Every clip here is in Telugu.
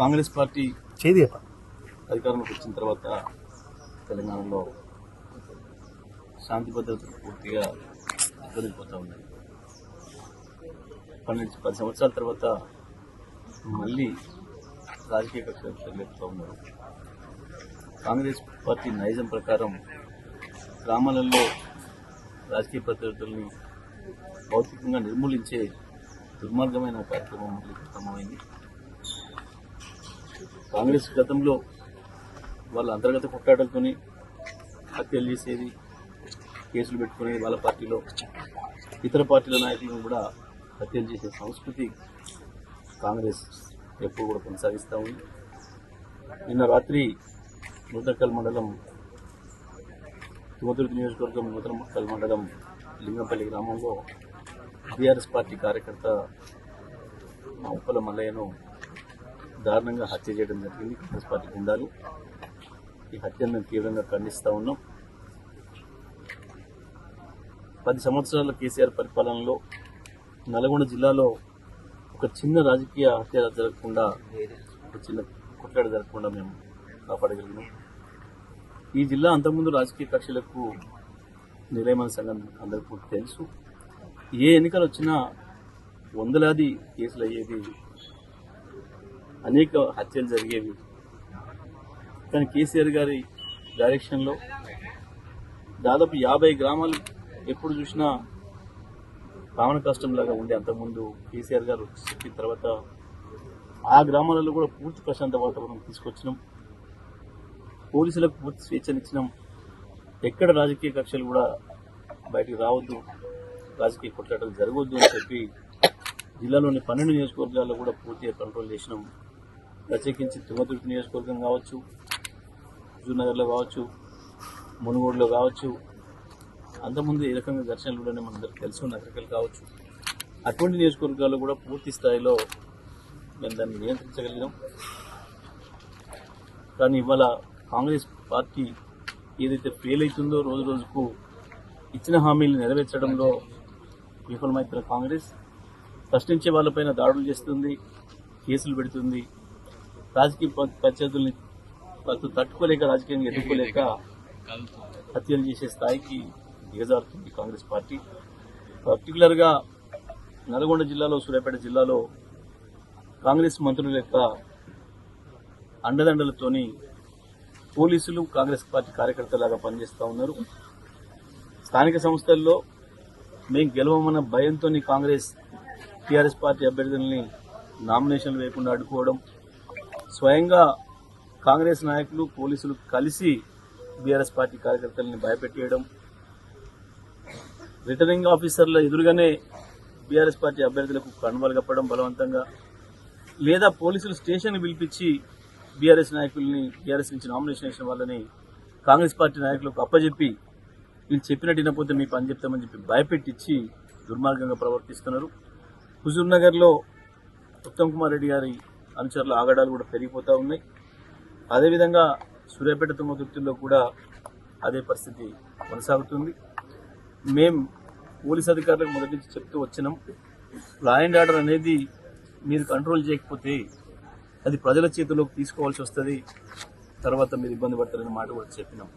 కాంగ్రెస్ పార్టీ అధికారంలోకి వచ్చిన తర్వాత తెలంగాణలో శాంతి భద్రతలు పూర్తిగా దొరికిపోతూ ఉన్నాయి. 10 సంవత్సరాల తర్వాత మళ్ళీ రాజకీయ కక్షలు తరలిపోతూ ఉన్నారు. కాంగ్రెస్ పార్టీ నైజం ప్రకారం గ్రామాలలో రాజకీయ భద్రతల్ని భౌతికంగా నిర్మూలించే దుర్మార్గమైన కార్యక్రమం ప్రారంభమైంది. కాంగ్రెస్ గతంలో వాళ్ళ అంతర్గత కొట్లాటలతోని హత్యలు చేసేది, కేసులు పెట్టుకునేది, వాళ్ళ పార్టీలో ఇతర పార్టీల నాయకులను కూడా హత్యలు చేసే సంస్కృతి కాంగ్రెస్ ఎప్పుడు కూడా కొనసాగిస్తూ ఉంది. నిన్న రాత్రి నూతనకల్ మండలం తుమ్మతుర్తి నియోజకవర్గం నూతనకల్ మండలం లింగంపల్లి గ్రామంలో బీఆర్ఎస్ పార్టీ కార్యకర్త మా ఉప్పల మల్లయ్యను దారుణంగా హత్య చేయడం జరిగింది. కాంగ్రెస్ పార్టీ గుండాలు ఈ హత్యను మేము తీవ్రంగా ఖండిస్తూ ఉన్నాం. 10 సంవత్సరాల కేసీఆర్ పరిపాలనలో నల్గొండ జిల్లాలో ఒక చిన్న రాజకీయ హత్య జరగకుండా, ఒక చిన్న కొట్లాట జరగకుండా మేము కాపాడగలిగినాం. ఈ జిల్లా అంతకుముందు రాజకీయ కక్షలకు నిలయమైన సంగతి అందరికీ తెలుసు. ఏ ఎన్నికలు వచ్చినా వందలాది కేసులు అయ్యేవి, అనేక హత్యలు జరిగేవి. కానీ కేసీఆర్ గారి డైరెక్షన్లో దాదాపు 50 గ్రామాలు ఎప్పుడు చూసినా రావణ కష్టంలాగా ఉండే. అంతకుముందు కేసీఆర్ గారు వచ్చిన తర్వాత ఆ గ్రామాలలో కూడా పూర్తి ప్రశాంత వాతావరణం తీసుకొచ్చినాం. పోలీసులకు పూర్తి స్వేచ్ఛనిచ్చినాం. ఎక్కడ రాజకీయ కక్షలు కూడా బయటికి రావద్దు, రాజకీయ కొట్లాటలు జరగవద్దు అని చెప్పి జిల్లాలోని 12 నియోజకవర్గాల్లో కూడా పూర్తిగా కంట్రోల్ చేసినాం. ప్రత్యేకించి తుమ్మతుర్తి నియోజకవర్గం కావచ్చు, హుజూర్నగర్లో కావచ్చు, మునుగోడులో కావచ్చు, అంతకుముందు ఏ రకంగా ఘర్షణలు కూడా మనందరికీ తెలుసు, నగరికలు కావచ్చు, అటువంటి నియోజకవర్గాల్లో కూడా పూర్తి స్థాయిలో మేము దాన్ని నియంత్రించగలిగినాం. కానీ ఇవాళ కాంగ్రెస్ పార్టీ ఏదైతే ఫెయిల్ అవుతుందో, రోజు రోజుకు ఇచ్చిన హామీలు నెరవేర్చడంలో విఫలమవుతున్న కాంగ్రెస్ ప్రశ్నించే వాళ్ళపైన దాడులు చేస్తుంది, కేసులు పెడుతుంది. రాజకీయ ప్రత్యర్థుల్ని తట్టుకోలేక, రాజకీయంగా ఎదుర్కోలేక హత్యలు చేసే స్థాయికి దిగజారుతుంది కాంగ్రెస్ పార్టీ. పర్టికులర్గా నల్గొండ జిల్లాలో, సూర్యాపేట జిల్లాలో కాంగ్రెస్ మంత్రుల యొక్క అండదండలతోని పోలీసులు కాంగ్రెస్ పార్టీ కార్యకర్తలాగా పనిచేస్తూ ఉన్నారు. స్థానిక సంస్థల్లో మేము గెలవమన్న భయంతో కాంగ్రెస్ టీఆర్ఎస్ పార్టీ అభ్యర్థుల్ని నామినేషన్లు వేయకుండా అడ్డుకోవడం, స్వయంగా కాంగ్రెస్ నాయకులు, పోలీసులు కలిసి బీఆర్ఎస్ పార్టీ కార్యకర్తలని భయపెట్టేయడం, రిటర్నింగ్ ఆఫీసర్ల ఎదురుగానే బీఆర్ఎస్ పార్టీ అభ్యర్థులకు కండువాలు కప్పడం బలవంతంగా, లేదా పోలీసులు స్టేషన్ పిలిపించి బీఆర్ఎస్ నాయకుల్ని, బీఆర్ఎస్ నుంచి నామినేషన్ వేసిన వాళ్ళని కాంగ్రెస్ పార్టీ నాయకులకు అప్పచెప్పి వీళ్ళు చెప్పినట్టు వినకపోతే మీ పని చెప్తామని చెప్పి భయపెట్టించి దుర్మార్గంగా ప్రవర్తిస్తున్నారు. హుజూర్నగర్లో ఉత్తమ్ కుమార్ రెడ్డి గారి అనుచరుల ఆగడాలు కూడా పెరిగిపోతూ ఉన్నాయి. అదేవిధంగా సూర్యాపేట తుమ్మతుర్తిలో కూడా అదే పరిస్థితి కొనసాగుతుంది. మేము పోలీస్ అధికారులకు మొదటి నుంచి చెప్తూ వచ్చినాం, లా అండ్ ఆర్డర్ అనేది మీరు కంట్రోల్ చేయకపోతే అది ప్రజల చేతిలోకి తీసుకోవాల్సి వస్తుంది, తర్వాత మీరు ఇబ్బంది పడతారనే మాట కూడా చెప్పినాం.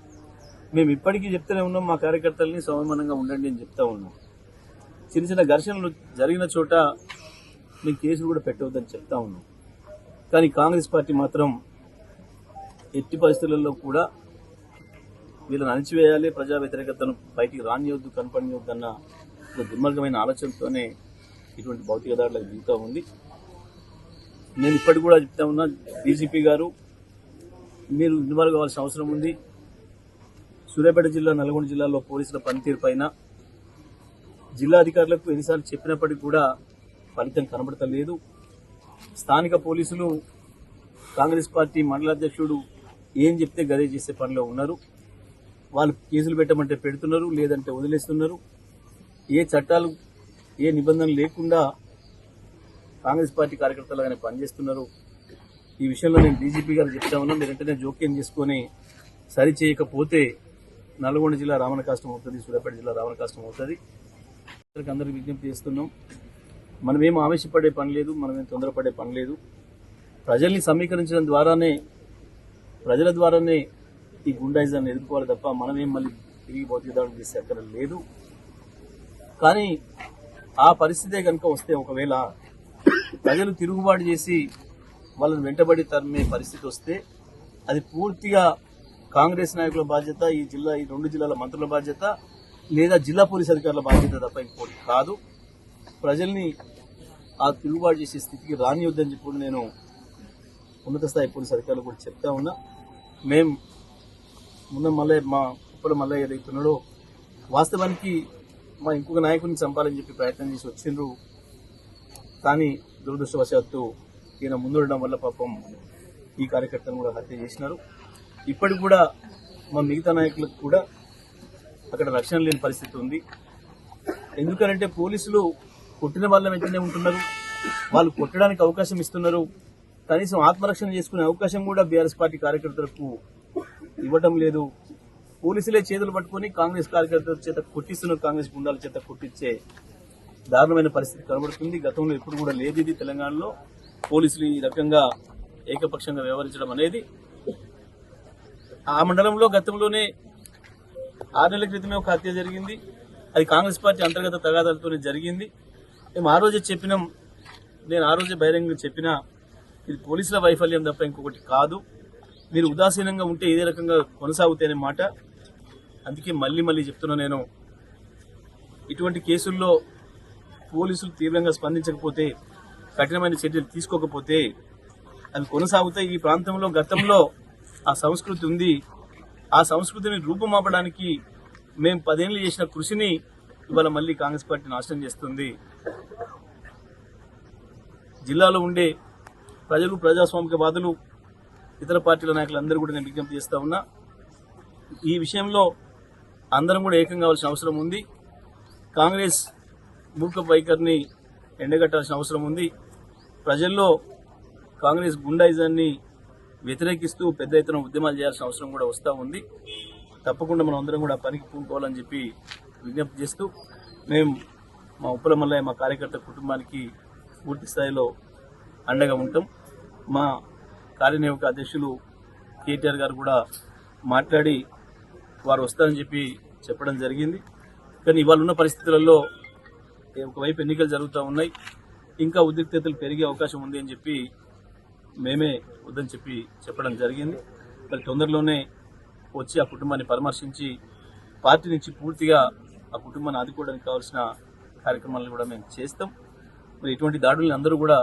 మేము ఇప్పటికీ చెప్తూనే ఉన్నాం, మా కార్యకర్తల్ని సంయమనంగా ఉండండి అని చెప్తా ఉన్నాం. చిన్న చిన్న ఘర్షణలు జరిగిన చోట మేము కేసులు కూడా పెట్టవద్దని చెప్తా ఉన్నాం. కానీ కాంగ్రెస్ పార్టీ మాత్రం ఎట్టి పరిస్థితులలో కూడా వీళ్ళని అణిచివేయాలి, ప్రజా వ్యతిరేకతను బయటికి రానియొద్దు, కనపడనియొద్దన్న ఒక దుర్మార్గమైన ఆలోచనతోనే ఇటువంటి భౌతిక దాడులకు దిగుతూ ఉంది. నేను ఇప్పటికి కూడా చెప్తా ఉన్నా, డీజీపీ గారు మీరు ఇన్వాల్వ్ కావాల్సిన అవసరం ఉంది. సూర్యాపేట జిల్లా, నల్గొండ జిల్లాలో పోలీసుల పనితీరు పైన జిల్లా అధికారులకు ఎన్నిసార్లు చెప్పినప్పటికీ కూడా ఫలితం కనబడతలేదు. స్థానిక పోలీసులు కాంగ్రెస్ పార్టీ మండలాధ్యక్షుడు ఏం చెప్తే గదే చేసే పనిలో ఉన్నారు. వాళ్ళు కేసులు పెట్టమంటే పెడుతున్నారు, లేదంటే వదిలేస్తున్నారు. ఏ చట్టాలు, ఏ నిబంధనలు లేకుండా కాంగ్రెస్ పార్టీ కార్యకర్తలుగానే పనిచేస్తున్నారు. ఈ విషయంలో నేను డీజీపీ గారు చెప్తా ఉన్నా, మీరు వెంటనే జోక్యం చేసుకొని సరి చేయకపోతే నల్గొండ జిల్లా రావణ కష్టం అవుతుంది, సూర్యాపేట జిల్లా రావణ కష్టం అవుతుంది. అందరికి విజ్ఞప్తి చేస్తున్నాం, మనమేం ఆవేశపడే పని లేదు, మనమేం తొందరపడే పని లేదు. ప్రజల్ని సమీకరించడం ద్వారానే ప్రజల ద్వారానే ఈ గుండాయిజాన్ని ఎదుర్కోవాలి తప్ప మనమేం మళ్ళీ తిరిగి భౌతిక దాడులు చేసే అక్కడ లేదు. కానీ ఆ పరిస్థితే కనుక వస్తే ఒకవేళ ప్రజలు తిరుగుబాటు చేసి వాళ్ళని వెంటబడి తరిమే పరిస్థితి వస్తే అది పూర్తిగా కాంగ్రెస్ నాయకుల బాధ్యత, ఈ 2 జిల్లాల మంత్రుల బాధ్యత, లేదా జిల్లా పోలీస్ అధికారుల బాధ్యత తప్ప ఇంకోటి కాదు. ప్రజల్ని ఆ తిరుగుబాటు చేసే స్థితికి రానియొద్దని చెప్పి నేను ఉన్నత స్థాయి పోలీస్ అధికారులు కూడా చెప్తా ఉన్నా. మేము మా ఉప్పల మల్లయ్య ఏదైతున్నాడో వాస్తవానికి మా ఇంకొక నాయకుడిని చంపాలని చెప్పి ప్రయత్నం చేసి వచ్చిండ్రు. కానీ దురదృష్టవశాత్తు ఈయన ముందుండడం వల్ల పాపం ఈ కార్యకర్తను కూడా హత్య చేసినారు. ఇప్పటికి కూడా మా మిగతా నాయకులకు కూడా అక్కడ రక్షణ లేని పరిస్థితి ఉంది. ఎందుకంటే పోలీసులు కొట్టిన వాళ్ళ వెంటనే ఉంటున్నారు, వాళ్ళు కొట్టడానికి అవకాశం ఇస్తున్నారు. కనీసం ఆత్మరక్షణ చేసుకునే అవకాశం కూడా బీఆర్ఎస్ పార్టీ కార్యకర్తలకు ఇవ్వటం లేదు. పోలీసులే చేతులు పట్టుకుని కాంగ్రెస్ కార్యకర్తల చేత కొట్టిస్తున్నారు, కాంగ్రెస్ గుండాల చేత కొట్టించే దారుణమైన పరిస్థితి కనబడుతుంది. గతంలో ఎప్పుడు కూడా లేదు ఇది తెలంగాణలో. పోలీసులు ఈ రకంగా ఏకపక్షంగా వ్యవహరించడం అనేది. ఆ మండలంలో గతంలోనే 6 నెలల క్రితమే ఒక హత్య జరిగింది. అది కాంగ్రెస్ పార్టీ అంతర్గత తగాదాలతోనే జరిగింది. మేము ఆ రోజే చెప్పినాం, నేను ఆ రోజే బహిరంగంగా చెప్పినా ఇది పోలీసుల వైఫల్యం తప్ప ఇంకొకటి కాదు. మీరు ఉదాసీనంగా ఉంటే ఇదే రకంగా కొనసాగుతాయనే మాట. అందుకే మళ్ళీ చెప్తున్నా, నేను ఇటువంటి కేసుల్లో పోలీసులు తీవ్రంగా స్పందించకపోతే, కఠినమైన చర్యలు తీసుకోకపోతే అవి కొనసాగుతాయి. ఈ ప్రాంతంలో గతంలో ఆ సంస్కృతి ఉంది. ఆ సంస్కృతిని రూపుమాపడానికి మేము 10 ఏళ్ళు చేసిన కృషిని ఇవాళ మళ్ళీ కాంగ్రెస్ పార్టీ నాశనం చేస్తుంది. జిల్లాలో ఉండే ప్రజలు, ప్రజాస్వామికవాదులు, ఇతర పార్టీల నాయకులందరూ కూడా నేను విజ్ఞప్తి చేస్తా ఉన్నా, ఈ విషయంలో అందరం కూడా ఏకం కావాల్సిన అవసరం ఉంది. కాంగ్రెస్ మూర్ఖ వైఖరిని ఎండగట్టాల్సిన అవసరం ఉంది. ప్రజల్లో కాంగ్రెస్ గుండాయిజాన్ని వ్యతిరేకిస్తూ పెద్ద ఎత్తున ఉద్యమాలు చేయాల్సిన అవసరం కూడా వస్తూ ఉంది. తప్పకుండా మనం అందరం కూడా పనికి పూనుకోవాలని చెప్పి విజ్ఞప్తి చేస్తూ, మేము మా ఉప్పల మల్లయ్య మా కార్యకర్త కుటుంబానికి పూర్తి స్థాయిలో అండగా ఉంటాం. మా కార్యనిర్వాహక అధ్యక్షులు కేటీఆర్ గారు కూడా మాట్లాడి వారు వస్తారని చెప్పి చెప్పడం జరిగింది. కానీ ఇవాళ ఉన్న పరిస్థితులలో ఒకవైపు ఎన్నికలు జరుగుతూ ఉన్నాయి, ఇంకా ఉద్రిక్తతలు పెరిగే అవకాశం ఉంది అని చెప్పి మేమే వద్దని చెప్పి చెప్పడం జరిగింది. మరి తొందరలోనే వచ్చి ఆ కుటుంబాన్ని పరామర్శించి పార్టీ నుంచి పూర్తిగా ఆ కుటుంబాన్ని ఆదుకోవడానికి కావాల్సిన కార్యక్రమాలను కూడా మేము చేస్తాం. మరి ఇటువంటి దాడుల్ని అందరూ కూడా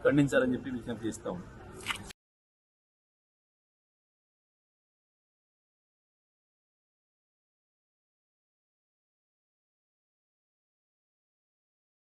ఖండించాలని చెప్పి విజ్ఞప్తి చేస్తాం.